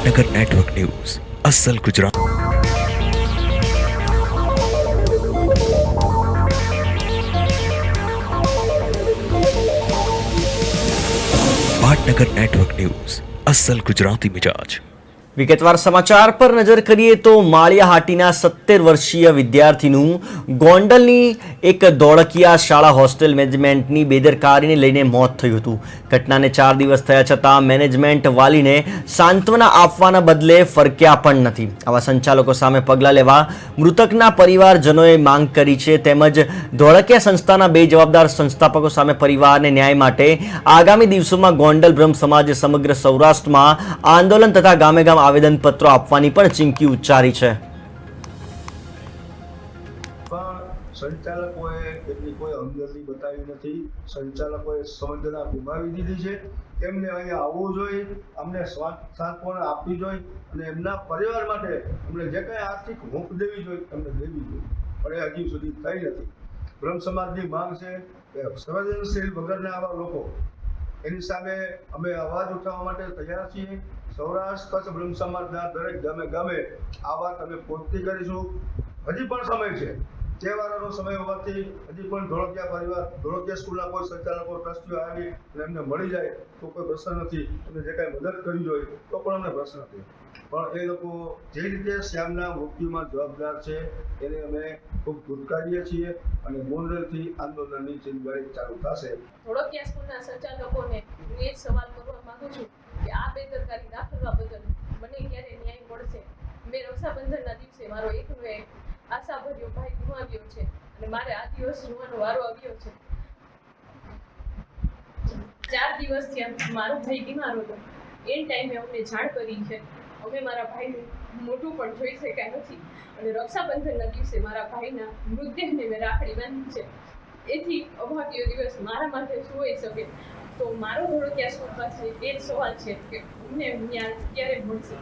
પાટનગર network news અસલ ગુજરાત પાટનગર નેટવર્ક ન્યૂઝ અસલ ગુજરાતી મિજાજ વિગતવાર સમાચાર પર નજર કરીએ તો માળિયાહાટીના 17 વર્ષીય વિદ્યાર્થીનું ગોંડલની એક ધોળકિયા શાળા હોસ્ટેલ મેનેજમેન્ટની બેદરકારીને લઈને મોત થયું હતું. ઘટનાને 4 દિવસ થયા છતાં મેનેજમેન્ટ વાલીને સાંત્વના આપવાના બદલે ફરક્યા પણ નથી. આવા સંચાલકો સામે પગલાં લેવા મૃતકના પરિવારજનોએ માંગ કરી છે. તેમજ ધોળકિયા સંસ્થાના 2 જવાબદાર સંસ્થાપકો સામે પરિવારને ન્યાય માટે આગામી દિવસોમાં ગોંડલ બ્રહ્મ સમાજે સમગ્ર સૌરાષ્ટ્રમાં આંદોલન તથા ગામે ગામ આવેદનપત્રો આપવાની પણ ચીમકી ઉચ્ચારી છે. સંચાલકોએ એટલી કોઈ હમદર્દી બતાવી નથી. સંચાલકોએ સંવેદના ગુમાવી દીધી છે. એમને અહીંયા આવવું જોઈએ, અમને સાંત્વના આપવી જોઈએ અને એમના પરિવાર માટે અમને જે કંઈ આર્થિક હૂંફ દેવી જોઈએ એમને દેવી જોઈએ, પણ એ હજી સુધી થઈ નથી. બ્રહ્મ સમાજની માંગ છે કે સંવેદનશીલ વગરના આવા લોકો એની સામે અમે અવાજ ઉઠાવવા માટે તૈયાર છીએ. સૌરાષ્ટ્ર કચ્છ બ્રહ્મ સમાજના દરેક ગામે ગામે આ વાત અમે પૂર્તિ કરીશું. હજી પણ સમય છે, તહેવારોનો સમય હોવાથી હજી પણ ધોળકિયા સ્કૂલના કોઈ સંચાલકો ટ્રસ્ટીઓ આવી અને એમને મળી જાય તો કોઈ પ્રશ્ન નથી. એમને જે કાંઈ મદદ કરવી જોઈએ તો પણ અમને પ્રશ્ન નથી. પણ એ લોકો જે રીતે શ્યામના મૃત્યુમાં જવાબદાર છે એને અમે ખૂબ ધુતકારીએ છીએ અને ગોંડલથી આંદોલનની ચિંગારી ચાલુ થશે. ધોળકિયા સ્કૂલના સંચાલકોને હું એ જ સવાલ કરવા માંગુ છું કે આ બેદરકારી દાખવવા બદલ મને ક્યારે ન્યાય મળશે. મેં રક્ષાબંધનના દિવસે મારો એકનો એક આશાભર્યો ભાઈ ગુમાવ્યો છે અને મારે આ દિવસ જોવાનો વારો આવ્યો છે. 4 દિવસથી મારો ભાઈ બીમાર હતો. એ ટાઈમે અમને જાણ કરી છે. અમે મારા ભાઈનું મોઢું પણ જોઈ શક્યા નથી અને રક્ષાબંધનના દિવસે મારા ભાઈના મૃતદેહને મેં રાખડી બાંધી છે. એથી અભાગ્ય દિવસ મારા માટે શું હોઈ શકે? તો મારો ધોળકિયા સ્કૂલ પાસે એ જ સવાલ છે કે અમને ન્યાય ક્યારે મળશે.